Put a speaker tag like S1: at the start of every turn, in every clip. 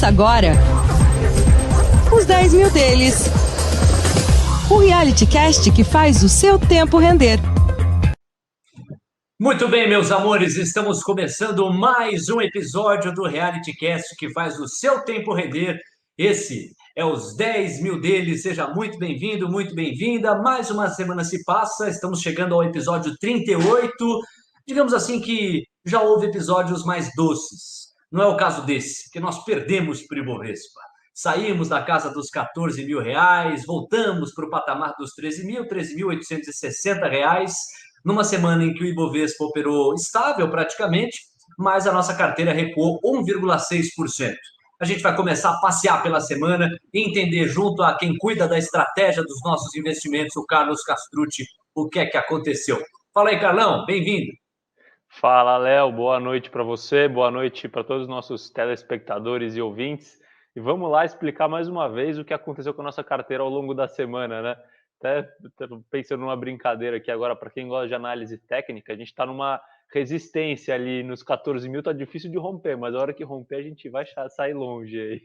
S1: Começa agora os 10 mil deles. O reality cast que faz o seu tempo render.
S2: Muito bem, meus amores, estamos começando mais um episódio do reality cast que faz o seu tempo render. Esse é os 10 mil deles. Seja muito bem-vindo, muito bem-vinda. Mais uma semana se passa, estamos chegando ao episódio 38. Digamos assim que já houve episódios mais doces. Não é o caso desse, que nós perdemos para o Ibovespa. Saímos da casa dos 14 mil reais, voltamos para o patamar dos 13.860 reais, numa semana em que o Ibovespa operou estável praticamente, mas a nossa carteira recuou 1,6%. A gente vai começar a passear pela semana e entender junto a quem cuida da estratégia dos nossos investimentos, o Carlos Castrucci, o que é que aconteceu. Fala aí, Carlão, bem-vindo.
S3: Fala, Léo, boa noite para você, boa noite para todos os nossos telespectadores e ouvintes. E vamos lá explicar mais uma vez o que aconteceu com a nossa carteira ao longo da semana, né? Até pensando numa brincadeira aqui agora, para quem gosta de análise técnica, a gente está numa resistência ali nos 14 mil, tá difícil de romper, mas a hora que romper a gente vai sair longe aí.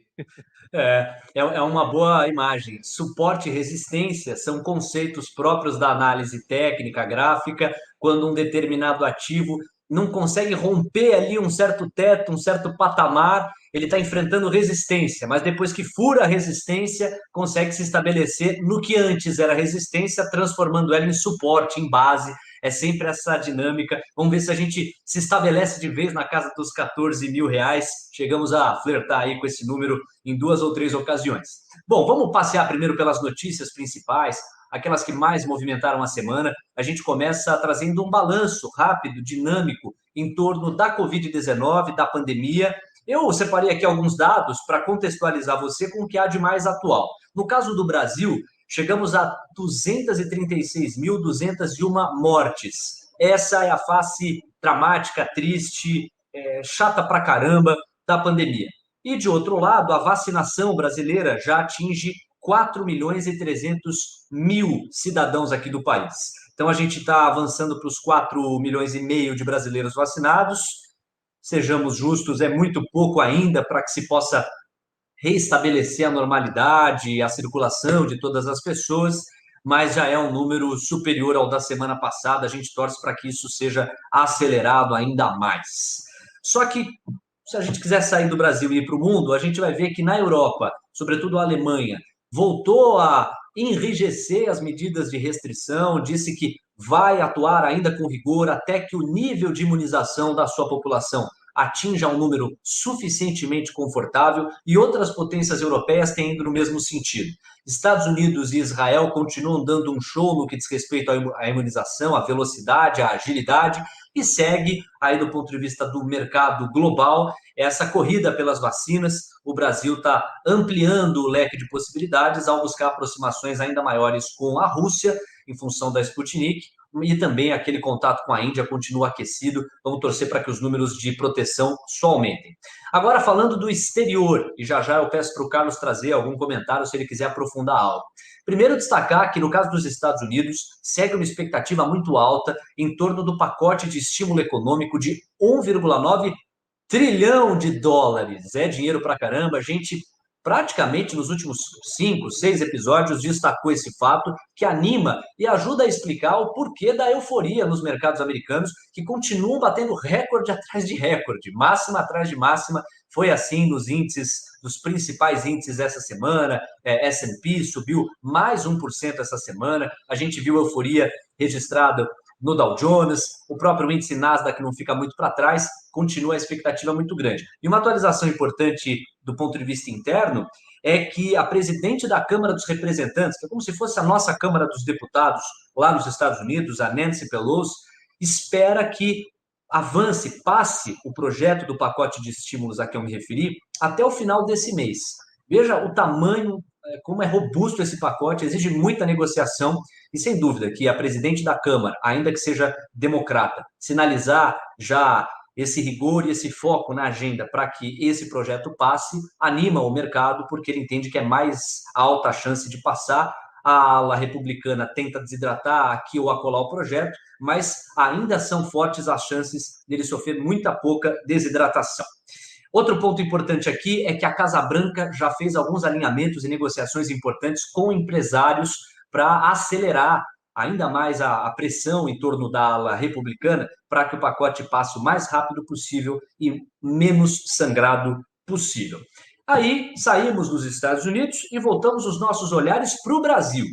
S2: É uma boa imagem. Suporte e resistência são conceitos próprios da análise técnica, gráfica, quando um determinado ativo não consegue romper ali um certo teto, um certo patamar, ele está enfrentando resistência, mas depois que fura a resistência, consegue se estabelecer no que antes era resistência, transformando ela em suporte, em base. É sempre essa dinâmica. Vamos ver se a gente se estabelece de vez na casa dos 14 mil reais. Chegamos a flertar aí com esse número em 2 ou 3 ocasiões. Bom, vamos passear primeiro pelas notícias principais, aquelas que mais movimentaram a semana. A gente começa trazendo um balanço rápido, dinâmico, em torno da Covid-19, da pandemia. Eu separei aqui alguns dados para contextualizar você com o que há de mais atual. No caso do Brasil, chegamos a 236.201 mortes. Essa é a face dramática, triste, chata pra caramba da pandemia. E, de outro lado, a vacinação brasileira já atinge 4.300.000 cidadãos aqui do país. Então, a gente está avançando para os 4,5 milhões de brasileiros vacinados. Sejamos justos, é muito pouco ainda para que se possa reestabelecer a normalidade, a circulação de todas as pessoas, mas já é um número superior ao da semana passada. A gente torce para que isso seja acelerado ainda mais. Só que, se a gente quiser sair do Brasil e ir para o mundo, a gente vai ver que na Europa, sobretudo a Alemanha, voltou a enrijecer as medidas de restrição, disse que vai atuar ainda com rigor até que o nível de imunização da sua população atinja um número suficientemente confortável, e outras potências europeias têm ido no mesmo sentido. Estados Unidos e Israel continuam dando um show no que diz respeito à imunização, à velocidade, à agilidade, e segue aí do ponto de vista do mercado global essa corrida pelas vacinas. O Brasil está ampliando o leque de possibilidades ao buscar aproximações ainda maiores com a Rússia, em função da Sputnik, e também aquele contato com a Índia continua aquecido. Vamos torcer para que os números de proteção só aumentem. Agora, falando do exterior, e já eu peço para o Carlos trazer algum comentário se ele quiser aprofundar algo. Primeiro, destacar que no caso dos Estados Unidos, segue uma expectativa muito alta em torno do pacote de estímulo econômico de 1,9 trilhão de dólares. É dinheiro pra caramba. A gente praticamente nos últimos 5, 6 episódios destacou esse fato, que anima e ajuda a explicar o porquê da euforia nos mercados americanos, que continuam batendo recorde atrás de recorde, máxima atrás de máxima. Foi assim nos índices, dos principais índices essa semana. S&P subiu mais 1% essa semana. A gente viu euforia registrada no Dow Jones, o próprio índice Nasdaq não fica muito para trás, continua a expectativa muito grande. E uma atualização importante do ponto de vista interno é que a presidente da Câmara dos Representantes, que é como se fosse a nossa Câmara dos Deputados lá nos Estados Unidos, a Nancy Pelosi, espera que avance, passe o projeto do pacote de estímulos a que eu me referi até o final desse mês. Veja o tamanho, como é robusto esse pacote, exige muita negociação, e sem dúvida que a presidente da Câmara, ainda que seja democrata, sinalizar já esse rigor e esse foco na agenda para que esse projeto passe, anima o mercado, porque ele entende que é mais alta a chance de passar. A ala republicana tenta desidratar aqui ou acolá o projeto, mas ainda são fortes as chances dele sofrer muita pouca desidratação. Outro ponto importante aqui é que a Casa Branca já fez alguns alinhamentos e negociações importantes com empresários para acelerar ainda mais a pressão em torno da ala republicana para que o pacote passe o mais rápido possível e menos sangrado possível. Aí saímos dos Estados Unidos e voltamos os nossos olhares para o Brasil.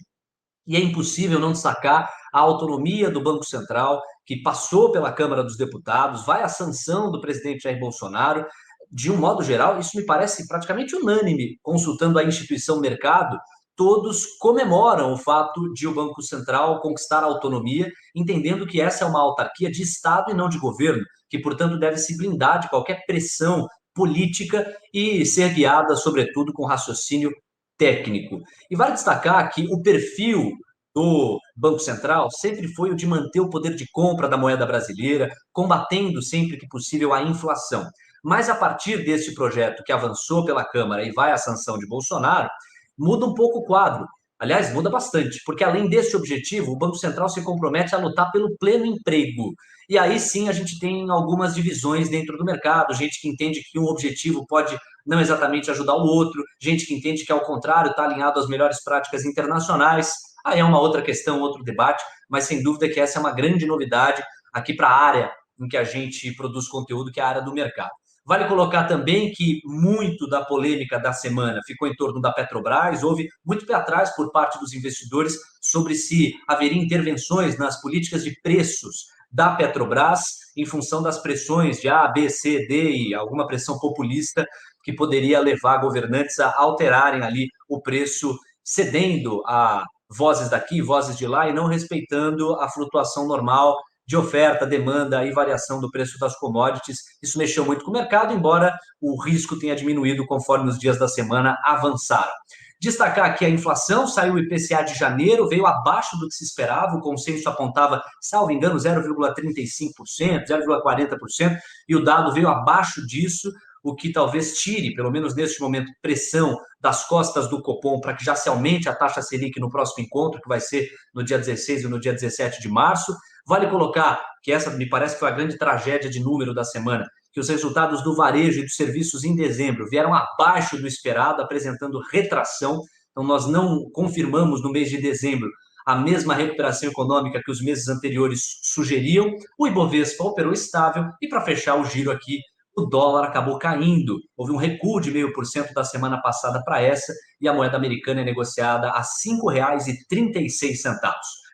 S2: E é impossível não destacar a autonomia do Banco Central, que passou pela Câmara dos Deputados, vai à sanção do presidente Jair Bolsonaro. De um modo geral, isso me parece praticamente unânime, consultando a instituição mercado, todos comemoram o fato de o Banco Central conquistar a autonomia, entendendo que essa é uma autarquia de Estado e não de governo, que, portanto, deve se blindar de qualquer pressão política e ser guiada, sobretudo, com raciocínio técnico. E vale destacar que o perfil do Banco Central sempre foi o de manter o poder de compra da moeda brasileira, combatendo sempre que possível a inflação. Mas a partir desse projeto que avançou pela Câmara e vai à sanção de Bolsonaro, muda um pouco o quadro. Aliás, muda bastante, porque além desse objetivo, o Banco Central se compromete a lutar pelo pleno emprego. E aí sim a gente tem algumas divisões dentro do mercado, gente que entende que um objetivo pode não exatamente ajudar o outro, gente que entende que, ao contrário, está alinhado às melhores práticas internacionais. Aí é uma outra questão, outro debate, mas sem dúvida que essa é uma grande novidade aqui para a área em que a gente produz conteúdo, que é a área do mercado. Vale colocar também que muito da polêmica da semana ficou em torno da Petrobras, houve muito pé atrás por parte dos investidores sobre se haveria intervenções nas políticas de preços da Petrobras em função das pressões de A, B, C, D e alguma pressão populista que poderia levar governantes a alterarem ali o preço, cedendo a vozes daqui, vozes de lá e não respeitando a flutuação normal de oferta, demanda e variação do preço das commodities. Isso mexeu muito com o mercado, embora o risco tenha diminuído conforme os dias da semana avançaram. Destacar aqui a inflação, saiu o IPCA de janeiro, veio abaixo do que se esperava, o consenso apontava, salvo engano, 0,35%, 0,40%, e o dado veio abaixo disso, o que talvez tire, pelo menos neste momento, pressão das costas do Copom para que já se aumente a taxa Selic no próximo encontro, que vai ser no dia 16 e no dia 17 de março. Vale colocar que essa me parece que foi a grande tragédia de número da semana, que os resultados do varejo e dos serviços em dezembro vieram abaixo do esperado, apresentando retração. Então, nós não confirmamos no mês de dezembro a mesma recuperação econômica que os meses anteriores sugeriam. O Ibovespa operou estável e, para fechar o giro aqui, o dólar acabou caindo. Houve um recuo de 0,5% da semana passada para essa e a moeda americana é negociada a R$ 5,36.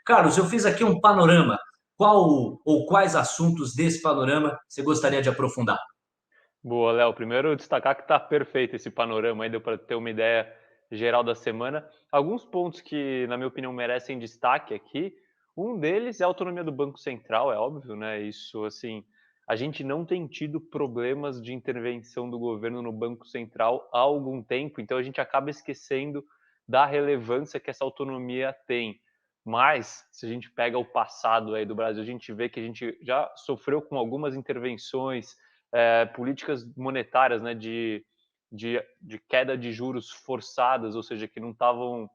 S2: Carlos, eu fiz aqui um panorama. Qual ou quais assuntos desse panorama você gostaria de aprofundar?
S3: Boa, Léo. Primeiro, destacar que está perfeito esse panorama aí, deu para ter uma ideia geral da semana. Alguns pontos que, na minha opinião, merecem destaque aqui. Um deles é a autonomia do Banco Central, é óbvio, né? Isso, assim, a gente não tem tido problemas de intervenção do governo no Banco Central há algum tempo, então a gente acaba esquecendo da relevância que essa autonomia tem. Mas, se a gente pega o passado aí do Brasil, a gente vê que a gente já sofreu com algumas intervenções, políticas monetárias, né, de queda de juros forçadas, ou seja, que não estavam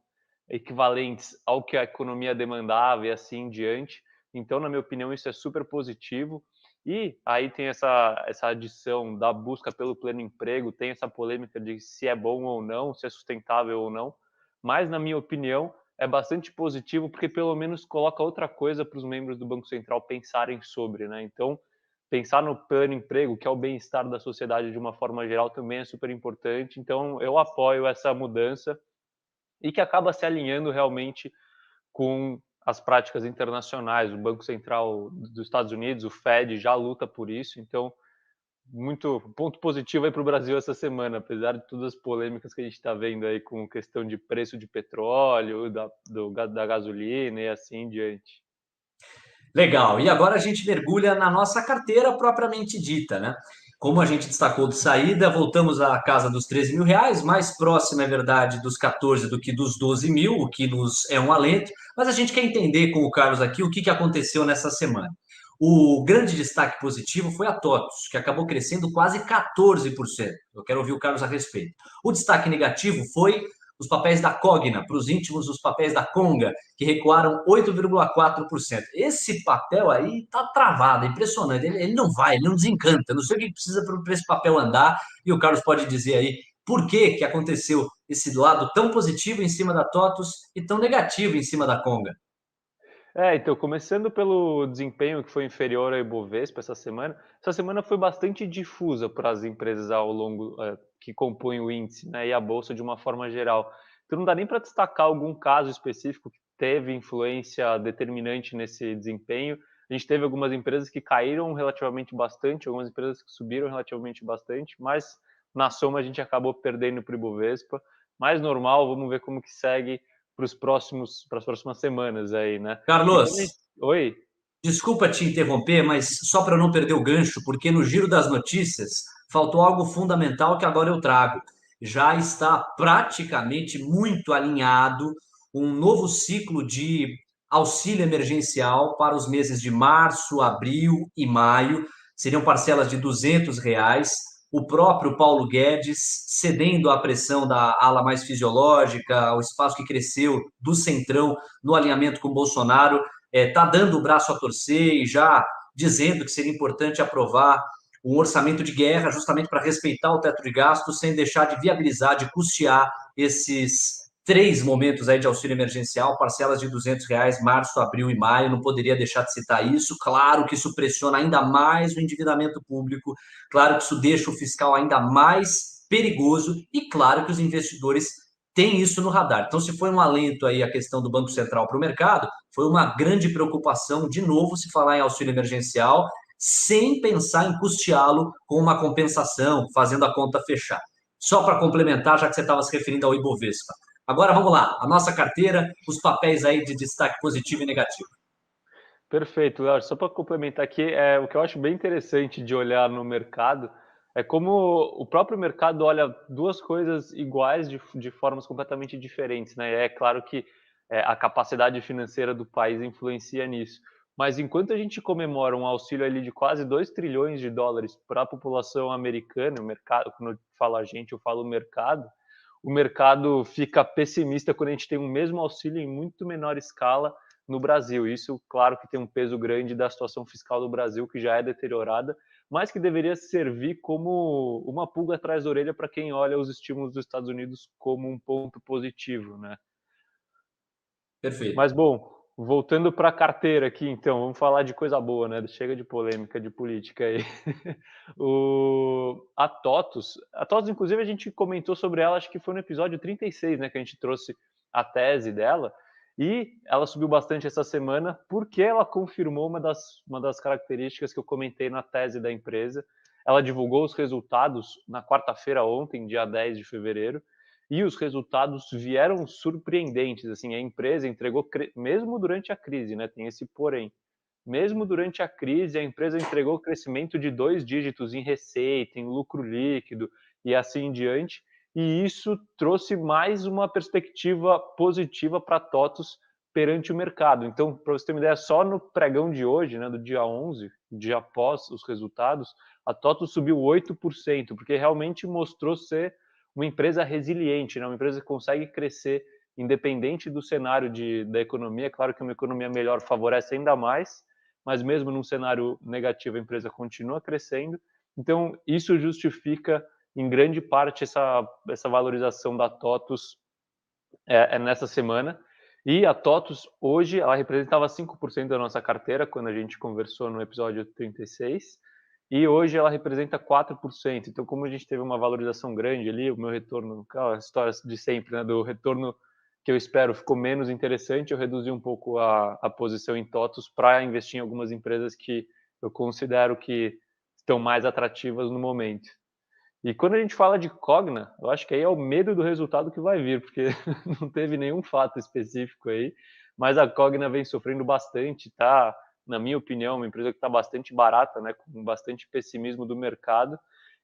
S3: equivalentes ao que a economia demandava e assim em diante. Então, na minha opinião, isso é super positivo. E aí tem essa adição da busca pelo pleno emprego, tem essa polêmica de se é bom ou não, se é sustentável ou não. Mas, na minha opinião, é bastante positivo porque pelo menos coloca outra coisa para os membros do Banco Central pensarem sobre, né? Então, pensar no pleno emprego, que é o bem-estar da sociedade de uma forma geral, também é super importante. Então, eu apoio essa mudança e que acaba se alinhando realmente com as práticas internacionais. O Banco Central dos Estados Unidos, o Fed, já luta por isso. Então, muito ponto positivo aí para o Brasil essa semana, apesar de todas as polêmicas que a gente está vendo aí com questão de preço de petróleo, da gasolina e assim em diante.
S2: Legal. E agora a gente mergulha na nossa carteira propriamente dita, né? Como a gente destacou de saída, voltamos à casa dos R$ 13.000, mais próximo, é verdade, dos 14 do que dos 12 mil, o que nos é um alento, mas a gente quer entender com o Carlos aqui o que aconteceu nessa semana. O grande destaque positivo foi a TOTUS, que acabou crescendo quase 14%. Eu quero ouvir o Carlos a respeito. O destaque negativo foi os papéis da Cogna, para os íntimos, os papéis da Conga, que recuaram 8,4%. Esse papel aí está travado, é impressionante. Ele não vai, ele não desencanta. Não sei o que precisa para esse papel andar. E o Carlos pode dizer aí por que aconteceu esse lado tão positivo em cima da TOTUS e tão negativo em cima da Conga.
S3: Então, começando pelo desempenho que foi inferior ao Ibovespa essa semana foi bastante difusa para as empresas ao longo que compõem o índice, né, e a bolsa de uma forma geral. Então, não dá nem para destacar algum caso específico que teve influência determinante nesse desempenho. A gente teve algumas empresas que caíram relativamente bastante, algumas empresas que subiram relativamente bastante, mas na soma a gente acabou perdendo para o Ibovespa. Mais normal, vamos ver como que segue para as próximas semanas aí, né?
S2: Carlos,
S3: Oi?
S2: desculpa te interromper, mas só para não perder o gancho, porque no giro das notícias faltou algo fundamental que agora eu trago. Já está praticamente muito alinhado um novo ciclo de auxílio emergencial para os meses de março, abril e maio. Seriam parcelas de R$ 200. O próprio Paulo Guedes cedendo à pressão da ala mais fisiológica, o espaço que cresceu do Centrão no alinhamento com Bolsonaro, está dando o braço a torcer e já dizendo que seria importante aprovar um orçamento de guerra justamente para respeitar o teto de gastos sem deixar de viabilizar, de custear esses 3 momentos aí de auxílio emergencial, parcelas de R$ 200, março, abril e maio. Não poderia deixar de citar isso. Claro que isso pressiona ainda mais o endividamento público, claro que isso deixa o fiscal ainda mais perigoso e claro que os investidores têm isso no radar. Então, se foi um alento aí a questão do Banco Central para o mercado, foi uma grande preocupação, de novo, se falar em auxílio emergencial, sem pensar em custeá-lo com uma compensação, fazendo a conta fechar. Só para complementar, já que você estava se referindo ao Ibovespa. Agora vamos lá, a nossa carteira, os papéis aí de destaque positivo e negativo.
S3: Perfeito, Léo. Só para complementar aqui, o que eu acho bem interessante de olhar no mercado é como o próprio mercado olha duas coisas iguais de formas completamente diferentes, né? É claro que a capacidade financeira do país influencia nisso. Mas enquanto a gente comemora um auxílio ali de quase 2 trilhões de dólares para a população americana, o mercado, quando eu falo a gente, eu falo o mercado fica pessimista quando a gente tem o mesmo auxílio em muito menor escala no Brasil. Isso, claro, que tem um peso grande da situação fiscal do Brasil, que já é deteriorada, mas que deveria servir como uma pulga atrás da orelha para quem olha os estímulos dos Estados Unidos como um ponto positivo, né?
S2: Perfeito.
S3: Mas, bom, voltando para a carteira aqui, então, vamos falar de coisa boa, né? Chega de polêmica, de política aí. A TOTUS, inclusive, a gente comentou sobre ela, acho que foi no episódio 36, né? Que a gente trouxe a tese dela. E ela subiu bastante essa semana porque ela confirmou uma das características que eu comentei na tese da empresa. Ela divulgou os resultados na quarta-feira ontem, dia 10 de fevereiro, e os resultados vieram surpreendentes. Assim, a empresa entregou, mesmo durante a crise, né, tem esse porém, mesmo durante a crise, a empresa entregou crescimento de 2 dígitos em receita, em lucro líquido e assim em diante, e isso trouxe mais uma perspectiva positiva para a TOTUS perante o mercado. Então, para você ter uma ideia, só no pregão de hoje, né, do dia 11, dia após os resultados, a TOTUS subiu 8%, porque realmente mostrou ser uma empresa resiliente, né, uma empresa que consegue crescer independente do cenário da economia. Claro que uma economia melhor favorece ainda mais, mas mesmo num cenário negativo a empresa continua crescendo. Então, isso justifica em grande parte essa valorização da TOTUS nessa semana. E a TOTUS hoje, ela representava 5% da nossa carteira quando a gente conversou no episódio 36, e hoje ela representa 4%. Então, como a gente teve uma valorização grande ali, o meu retorno, a história de sempre, né, do retorno que eu espero ficou menos interessante, eu reduzi um pouco a posição em TOTUS para investir em algumas empresas que eu considero que estão mais atrativas no momento. E quando a gente fala de Cogna, eu acho que aí é o medo do resultado que vai vir, porque não teve nenhum fato específico aí, mas a Cogna vem sofrendo bastante, tá, na minha opinião, uma empresa que está bastante barata, né, com bastante pessimismo do mercado.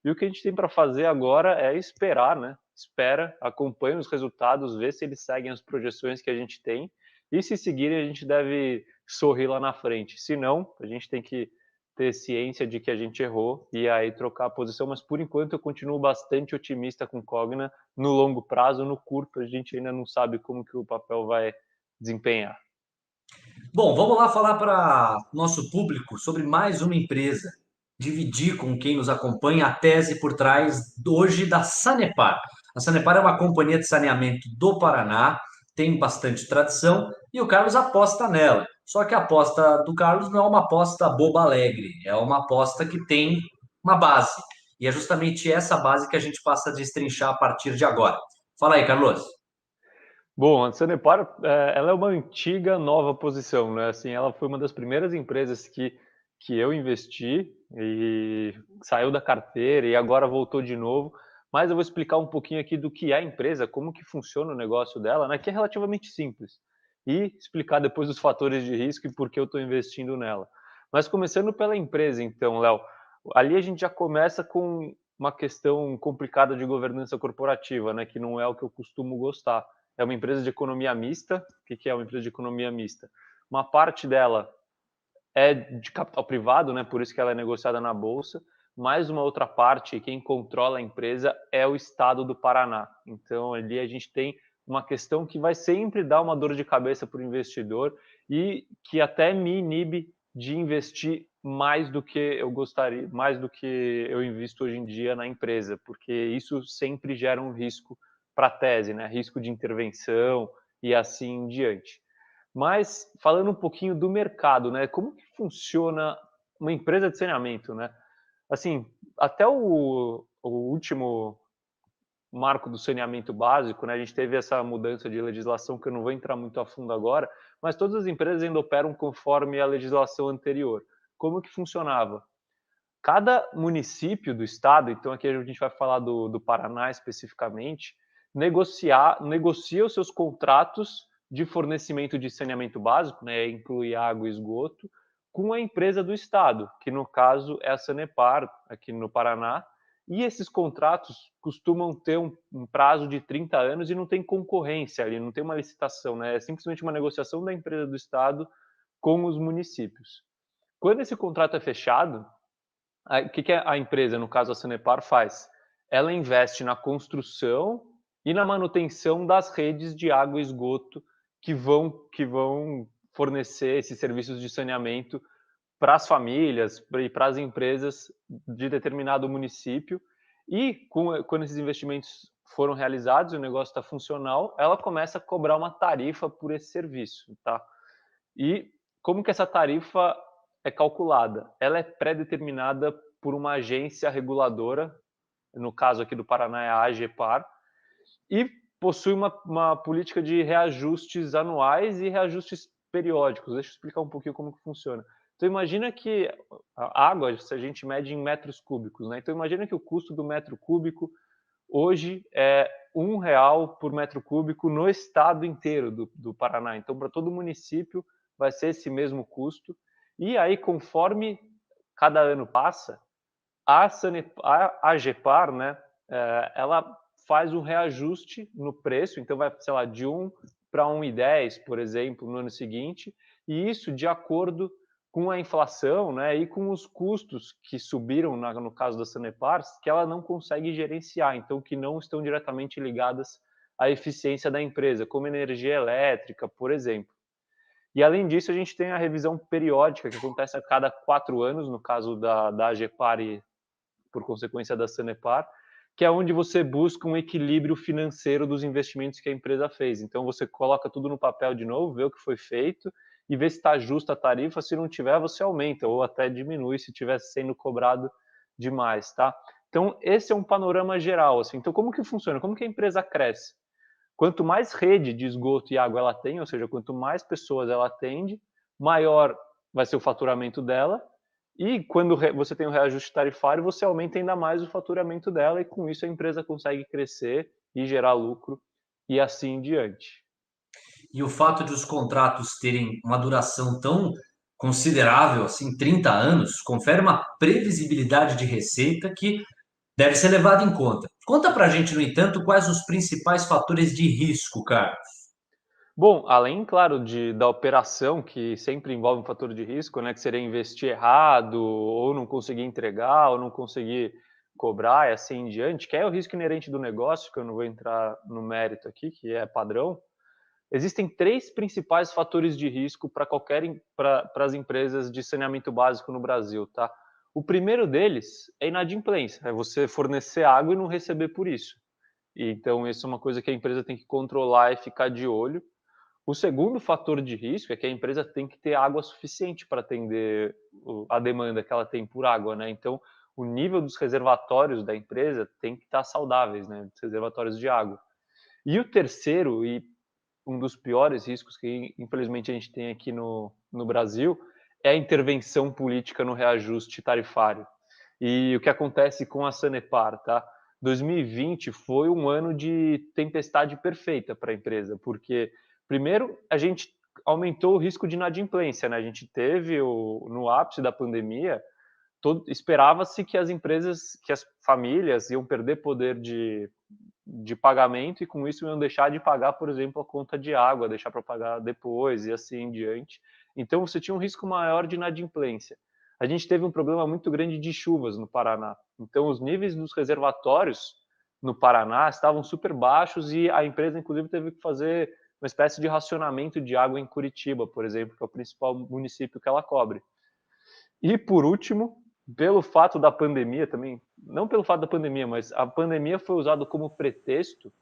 S3: E o que a gente tem para fazer agora é esperar, né? Espera, acompanha os resultados, vê se eles seguem as projeções que a gente tem, e se seguirem, a gente deve sorrir lá na frente. Se não, a gente tem que ter ciência de que a gente errou e aí trocar a posição, mas por enquanto eu continuo bastante otimista com Cogna no longo prazo. No curto a gente ainda não sabe como que o papel vai desempenhar.
S2: Bom, vamos lá falar para nosso público sobre mais uma empresa. Dividir com quem nos acompanha a tese por trás hoje da Sanepar. A Sanepar é uma companhia de saneamento do Paraná, tem bastante tradição e o Carlos aposta nela. Só que a aposta do Carlos não é uma aposta boba alegre, é uma aposta que tem uma base. E é justamente essa base que a gente passa a destrinchar a partir de agora. Fala aí, Carlos.
S3: Bom, a Sanepar, ela é uma antiga nova posição, né? Assim, ela foi uma das primeiras empresas que eu investi e saiu da carteira e agora voltou de novo. Mas eu vou explicar um pouquinho aqui do que é a empresa, como que funciona o negócio dela, né? Que é relativamente simples. E explicar depois os fatores de risco e por que eu estou investindo nela. Mas começando pela empresa, então, Léo, ali a gente já começa com uma questão complicada de governança corporativa, né? Que não é o que eu costumo gostar. É uma empresa de economia mista. O que é uma empresa de economia mista? Uma parte dela é de capital privado, né? Por isso que ela é negociada na bolsa. Mais uma outra parte, quem controla a empresa é o estado do Paraná. Então, ali a gente tem uma questão que vai sempre dar uma dor de cabeça para o investidor e que até me inibe de investir mais do que eu gostaria, mais do que eu invisto hoje em dia na empresa, porque isso sempre gera um risco para a tese, né? Risco de intervenção e assim em diante. Mas falando um pouquinho do mercado, né? Como que funciona uma empresa de saneamento, né? Assim, até o último marco do saneamento básico, né? A gente teve essa mudança de legislação que eu não vou entrar muito a fundo agora, mas todas as empresas ainda operam conforme a legislação anterior. Como que funcionava? Cada município do estado, então aqui a gente vai falar do Paraná especificamente, negocia os seus contratos de fornecimento de saneamento básico, né, inclui água e esgoto, com a empresa do estado, que no caso é a Sanepar, aqui no Paraná, e esses contratos costumam ter um prazo de 30 anos e não tem concorrência ali, não tem uma licitação, né, é simplesmente uma negociação da empresa do estado com os municípios. Quando esse contrato é fechado, o que a empresa, no caso a Sanepar, faz? Ela investe na construção e na manutenção das redes de água e esgoto que vão fornecer esses serviços de saneamento para as famílias e para as empresas de determinado município. E quando esses investimentos foram realizados e o negócio está funcional, ela começa a cobrar uma tarifa por esse serviço, tá? E como que essa tarifa é calculada? Ela é pré-determinada por uma agência reguladora, no caso aqui do Paraná é a AGEPAR, e possui uma política de reajustes anuais e reajustes periódicos. Deixa eu explicar um pouquinho como que funciona. Então imagina que a água, se a gente mede em metros cúbicos, né? Então imagina que o custo do metro cúbico hoje é R$ 1 por metro cúbico no estado inteiro do Paraná. Então para todo município vai ser esse mesmo custo. E aí, conforme cada ano passa, a AGEPAR, né, ela faz um reajuste no preço, então vai, sei lá, de 1 para 1,10, por exemplo, no ano seguinte, e isso de acordo com a inflação, né, e com os custos que subiram no caso da Sanepar, que ela não consegue gerenciar, então que não estão diretamente ligadas à eficiência da empresa, como energia elétrica, por exemplo. E, além disso, a gente tem a revisão periódica, que acontece a cada 4 anos, no caso da AGEPAR e, por consequência, da Sanepar, que é onde você busca um equilíbrio financeiro dos investimentos que a empresa fez. Então, você coloca tudo no papel de novo, vê o que foi feito e vê se está justa a tarifa. Se não tiver, você aumenta ou até diminui se estiver sendo cobrado demais, tá? Então, esse é um panorama geral, assim. Então, como que funciona? Como que a empresa cresce? Quanto mais rede de esgoto e água ela tem, ou seja, quanto mais pessoas ela atende, maior vai ser o faturamento dela. E quando você tem o reajuste tarifário, você aumenta ainda mais o faturamento dela e com isso a empresa consegue crescer e gerar lucro e assim em diante.
S2: E o fato de os contratos terem uma duração tão considerável, assim, 30 anos, confere uma previsibilidade de receita que deve ser levada em conta. Conta pra gente, no entanto, quais os principais fatores de risco, Carlos.
S3: Bom, além, claro, da operação, que sempre envolve um fator de risco, né, que seria investir errado, ou não conseguir entregar, ou não conseguir cobrar e assim em diante, que é o risco inerente do negócio, que eu não vou entrar no mérito aqui, que é padrão. Existem 3 principais fatores de risco para para as empresas de saneamento básico no Brasil, tá. O primeiro deles é inadimplência, é você fornecer água e não receber por isso. E então isso é uma coisa que a empresa tem que controlar e ficar de olho. O segundo fator de risco é que a empresa tem que ter água suficiente para atender a demanda que ela tem por água, né. Então, o nível dos reservatórios da empresa tem que estar saudáveis, né, os reservatórios de água. E o terceiro, e um dos piores riscos que infelizmente a gente tem aqui no Brasil, é a intervenção política no reajuste tarifário. E o que acontece com a Sanepar, tá? 2020 foi um ano de tempestade perfeita para a empresa, porque primeiro a gente aumentou o risco de inadimplência, né? A gente teve no ápice da pandemia, esperava-se que as empresas, que as famílias iam perder poder de pagamento e com isso iam deixar de pagar, por exemplo, a conta de água, deixar para pagar depois e assim em diante. Então você tinha um risco maior de inadimplência. A gente teve um problema muito grande de chuvas no Paraná. Então os níveis dos reservatórios no Paraná estavam super baixos e a empresa inclusive teve que fazer uma espécie de racionamento de água em Curitiba, por exemplo, que é o principal município que ela cobre. E por último, pelo fato da pandemia também, não pelo fato da pandemia, mas a pandemia foi usada como pretexto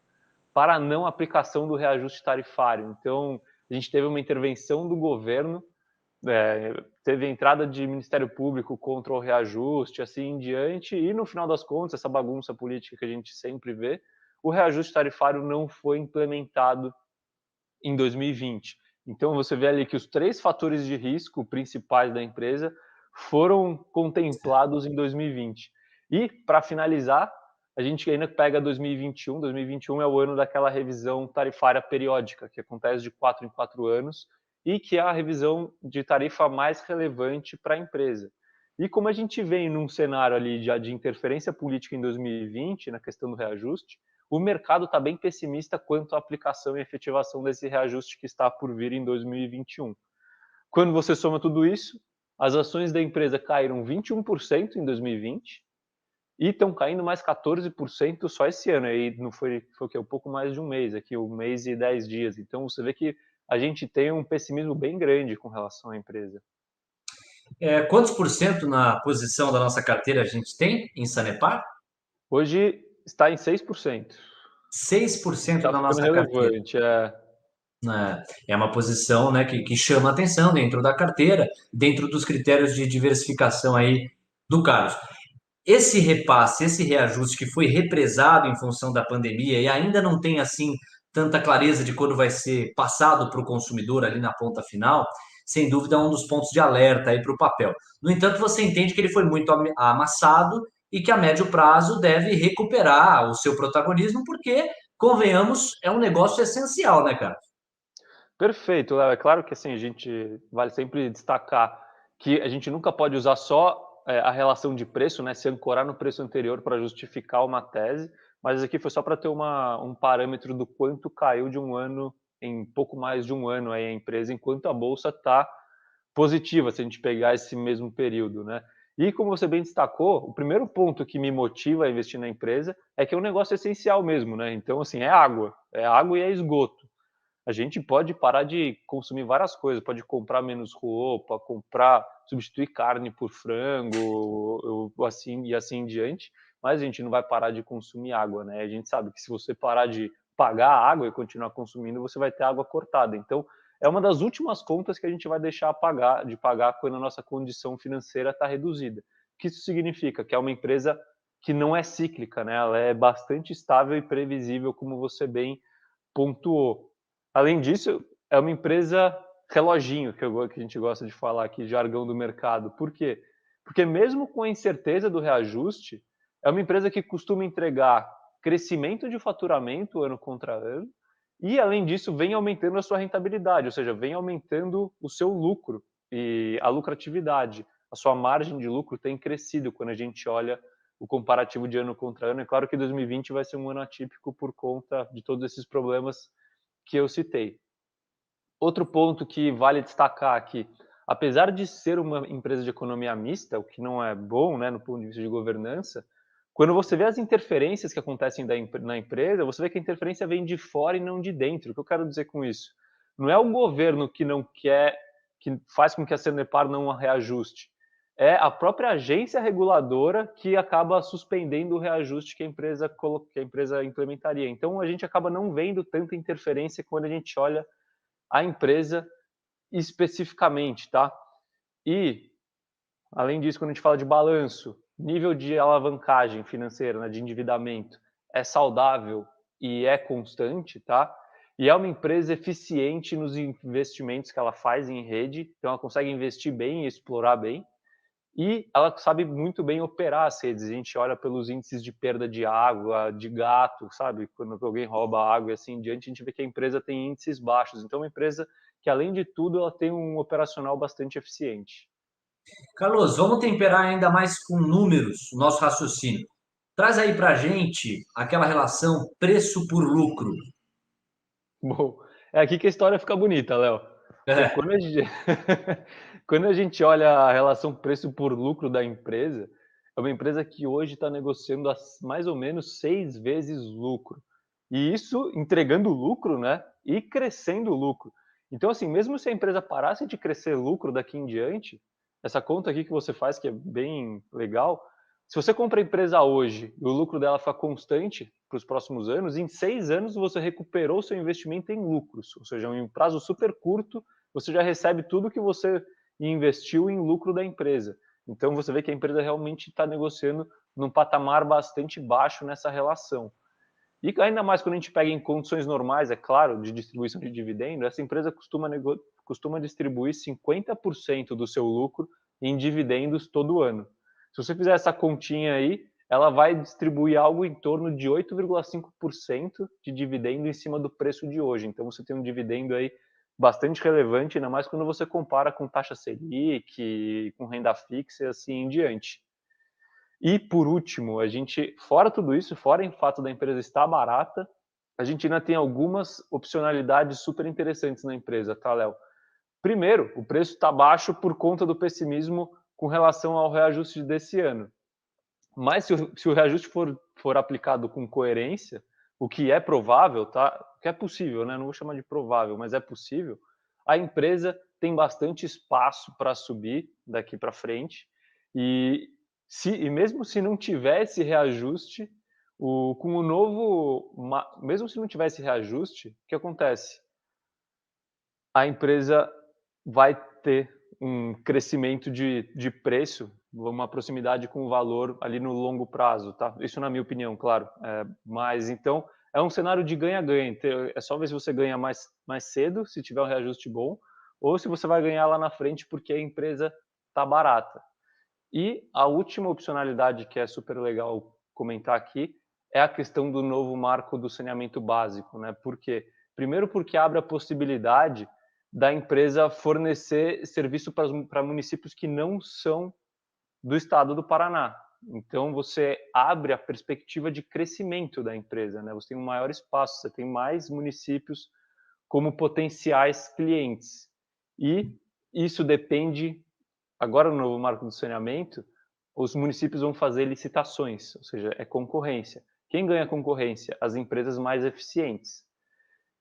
S3: para a não aplicação do reajuste tarifário. Então, a gente teve uma intervenção do governo, teve a entrada de Ministério Público contra o reajuste, assim em diante, e no final das contas, essa bagunça política que a gente sempre vê, o reajuste tarifário não foi implementado em 2020. Então, você vê ali que os 3 fatores de risco principais da empresa foram contemplados em 2020. E, para finalizar, a gente ainda pega 2021. 2021 é o ano daquela revisão tarifária periódica, que acontece de 4 em 4 anos, e que é a revisão de tarifa mais relevante para a empresa. E como a gente vem num cenário ali de interferência política em 2020, na questão do reajuste, o mercado está bem pessimista quanto à aplicação e efetivação desse reajuste que está por vir em 2021. Quando você soma tudo isso, as ações da empresa caíram 21% em 2020 e estão caindo mais 14% só esse ano. Aí não foi o que? Um pouco mais de um mês, aqui um mês e 10 dias. Então você vê que a gente tem um pessimismo bem grande com relação à empresa.
S2: Quantos por cento na posição da nossa carteira a gente tem em Sanepar?
S3: Hoje está em 6%.
S2: 6%
S3: Está
S2: da
S3: ficando
S2: nossa carteira.
S3: relevante. É.
S2: É uma posição, né, que chama atenção dentro da carteira, dentro dos critérios de diversificação aí do Carlos. Esse repasse, esse reajuste que foi represado em função da pandemia e ainda não tem assim tanta clareza de quando vai ser passado para o consumidor ali na ponta final, sem dúvida é um dos pontos de alerta aí para o papel. No entanto, você entende que ele foi muito amassado e que a médio prazo deve recuperar o seu protagonismo, porque, convenhamos, é um negócio essencial, né, cara?
S3: Perfeito, Léo. É claro que assim, a gente vale sempre destacar que a gente nunca pode usar só a relação de preço, né, se ancorar no preço anterior para justificar uma tese, mas aqui foi só para ter um parâmetro do quanto caiu de um ano em pouco mais de um ano aí a empresa, enquanto a bolsa está positiva, se a gente pegar esse mesmo período, né. E como você bem destacou, o primeiro ponto que me motiva a investir na empresa é que é um negócio essencial mesmo, né, então assim, é água e é esgoto. A gente pode parar de consumir várias coisas, pode comprar menos roupa, substituir carne por frango, ou assim e assim em diante, mas a gente não vai parar de consumir água, né? A gente sabe que se você parar de pagar a água e continuar consumindo, você vai ter água cortada. Então, é uma das últimas contas que a gente vai deixar de pagar quando a nossa condição financeira está reduzida. O que isso significa? Que é uma empresa que não é cíclica, né? Ela é bastante estável e previsível, como você bem pontuou. Além disso, é uma empresa reloginho, que a gente gosta de falar aqui, jargão do mercado. Por quê? Porque mesmo com a incerteza do reajuste, é uma empresa que costuma entregar crescimento de faturamento ano contra ano e, além disso, vem aumentando a sua rentabilidade, ou seja, vem aumentando o seu lucro e a lucratividade. A sua margem de lucro tem crescido quando a gente olha o comparativo de ano contra ano. É claro que 2020 vai ser um ano atípico por conta de todos esses problemas que eu citei. Outro ponto que vale destacar aqui, apesar de ser uma empresa de economia mista, o que não é bom, né, no ponto de vista de governança, quando você vê as interferências que acontecem na empresa, você vê que a interferência vem de fora e não de dentro. O que eu quero dizer com isso? Não é o governo que não quer, que faz com que a Sanepar não reajuste. É a própria agência reguladora que acaba suspendendo o reajuste que a empresa implementaria. Então, a gente acaba não vendo tanta interferência quando a gente olha a empresa especificamente, tá? E, além disso, quando a gente fala de balanço, nível de alavancagem financeira, né, de endividamento, é saudável e é constante, tá? E é uma empresa eficiente nos investimentos que ela faz em rede, então ela consegue investir bem e explorar bem, e ela sabe muito bem operar as redes. A gente olha pelos índices de perda de água, de gato, sabe? Quando alguém rouba água e assim em diante, a gente vê que a empresa tem índices baixos. Então, é uma empresa que, além de tudo, ela tem um operacional bastante eficiente.
S2: Carlos, vamos temperar ainda mais com números o nosso raciocínio. Traz aí para a gente aquela relação preço por lucro.
S3: Bom, é aqui que a história fica bonita, Léo.
S2: É.
S3: Quando a gente... Quando a gente olha a relação preço por lucro da empresa, é uma empresa que hoje está negociando a mais ou menos 6 vezes lucro. E isso entregando lucro, né? E crescendo o lucro. Então, assim, mesmo se a empresa parasse de crescer lucro daqui em diante, essa conta aqui que você faz, que é bem legal, se você compra a empresa hoje e o lucro dela ficar constante para os próximos anos, em 6 anos você recuperou seu investimento em lucros. Ou seja, em um prazo super curto, você já recebe tudo que você investiu em lucro da empresa. Então você vê que a empresa realmente está negociando num patamar bastante baixo nessa relação. E ainda mais quando a gente pega em condições normais, é claro, de distribuição de dividendo, essa empresa costuma distribuir 50% do seu lucro em dividendos todo ano. Se você fizer essa continha aí, ela vai distribuir algo em torno de 8,5% de dividendo em cima do preço de hoje. Então você tem um dividendo aí bastante relevante, ainda mais quando você compara com taxa Selic, com renda fixa e assim em diante. E, por último, a gente, fora tudo isso, fora o fato da empresa estar barata, a gente ainda tem algumas opcionalidades super interessantes na empresa, tá, Léo? Primeiro, o preço está baixo por conta do pessimismo com relação ao reajuste desse ano. Mas se o reajuste for aplicado com coerência, o que é provável, tá? O que é possível, né? Não vou chamar de provável, mas é possível. A empresa tem bastante espaço para subir daqui para frente e mesmo se não tivesse reajuste, mesmo se não tivesse reajuste, o que acontece? A empresa vai ter um crescimento de preço, uma proximidade com o valor ali no longo prazo, tá? Isso na minha opinião, claro. Mas então é um cenário de ganha-ganha. É só ver se você ganha mais cedo, se tiver um reajuste bom, ou se você vai ganhar lá na frente porque a empresa está barata. E a última opcionalidade que é super legal comentar aqui é a questão do novo marco do saneamento básico, né? Por quê? Primeiro porque abre a possibilidade da empresa fornecer serviço para municípios que não são do estado do Paraná. Então, você abre a perspectiva de crescimento da empresa, né? Você tem um maior espaço, você tem mais municípios como potenciais clientes. E isso depende, agora no novo marco do saneamento, os municípios vão fazer licitações, ou seja, é concorrência. Quem ganha concorrência? As empresas mais eficientes.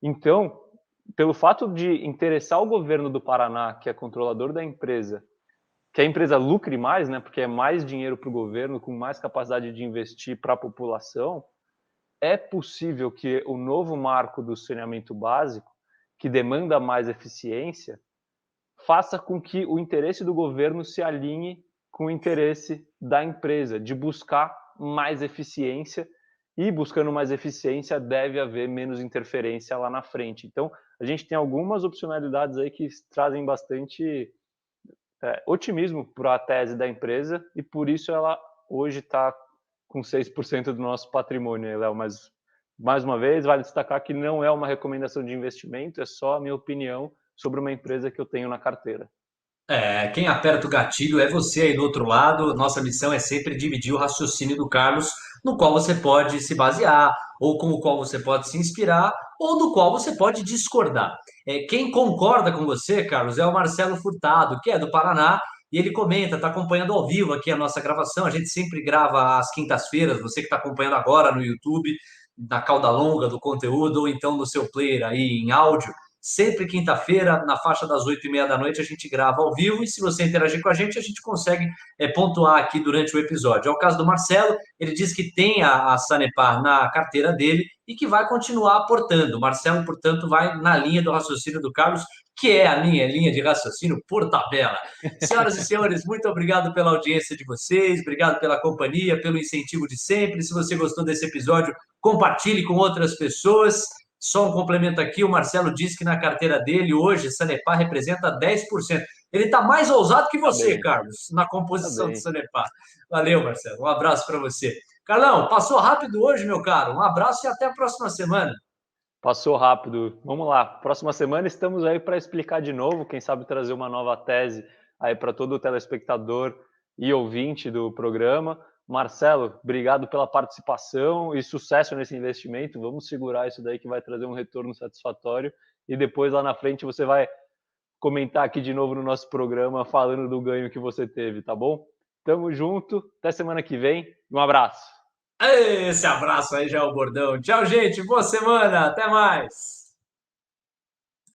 S3: Então, pelo fato de interessar o governo do Paraná, que é controlador da empresa, que a empresa lucre mais, né, porque é mais dinheiro para o governo, com mais capacidade de investir para a população, é possível que o novo marco do saneamento básico, que demanda mais eficiência, faça com que o interesse do governo se alinhe com o interesse da empresa, de buscar mais eficiência, e buscando mais eficiência deve haver menos interferência lá na frente. Então, a gente tem algumas opcionalidades aí que trazem bastante otimismo para a tese da empresa e por isso ela hoje está com 6% do nosso patrimônio, Léo. Mas, mais uma vez, vale destacar que não é uma recomendação de investimento, é só a minha opinião sobre uma empresa que eu tenho na carteira.
S2: Quem aperta o gatilho é você aí do outro lado. Nossa missão é sempre dividir o raciocínio do Carlos, no qual você pode se basear ou com o qual você pode se inspirar ou do qual você pode discordar. Quem concorda com você, Carlos, é o Marcelo Furtado, que é do Paraná, e ele comenta, está acompanhando ao vivo aqui a nossa gravação. A gente sempre grava às quintas-feiras, você que está acompanhando agora no YouTube, na cauda longa do conteúdo, ou então no seu player aí em áudio. Sempre quinta-feira, na faixa das 8h30 da noite, a gente grava ao vivo, e se você interagir com a gente consegue pontuar aqui durante o episódio. É o caso do Marcelo, ele diz que tem a Sanepar na carteira dele e que vai continuar aportando. O Marcelo, portanto, vai na linha do raciocínio do Carlos, que é a minha linha de raciocínio por tabela. Senhoras e senhores, muito obrigado pela audiência de vocês, obrigado pela companhia, pelo incentivo de sempre. Se você gostou desse episódio, compartilhe com outras pessoas. Só um complemento aqui, o Marcelo disse que na carteira dele, hoje, Sanepar representa 10%. Ele está mais ousado que você, Carlos, na composição do Sanepar. Valeu, Marcelo. Um abraço para você. Carlão, passou rápido hoje, meu caro. Um abraço e até a próxima semana.
S3: Passou rápido. Vamos lá. Próxima semana estamos aí para explicar de novo, quem sabe trazer uma nova tese aí para todo o telespectador e ouvinte do programa. Marcelo, obrigado pela participação e sucesso nesse investimento. Vamos segurar isso daí que vai trazer um retorno satisfatório. E depois, lá na frente, você vai comentar aqui de novo no nosso programa falando do ganho que você teve, tá bom? Tamo junto. Até semana que vem. Um abraço.
S2: Esse abraço aí já é o bordão. Tchau, gente. Boa semana. Até mais.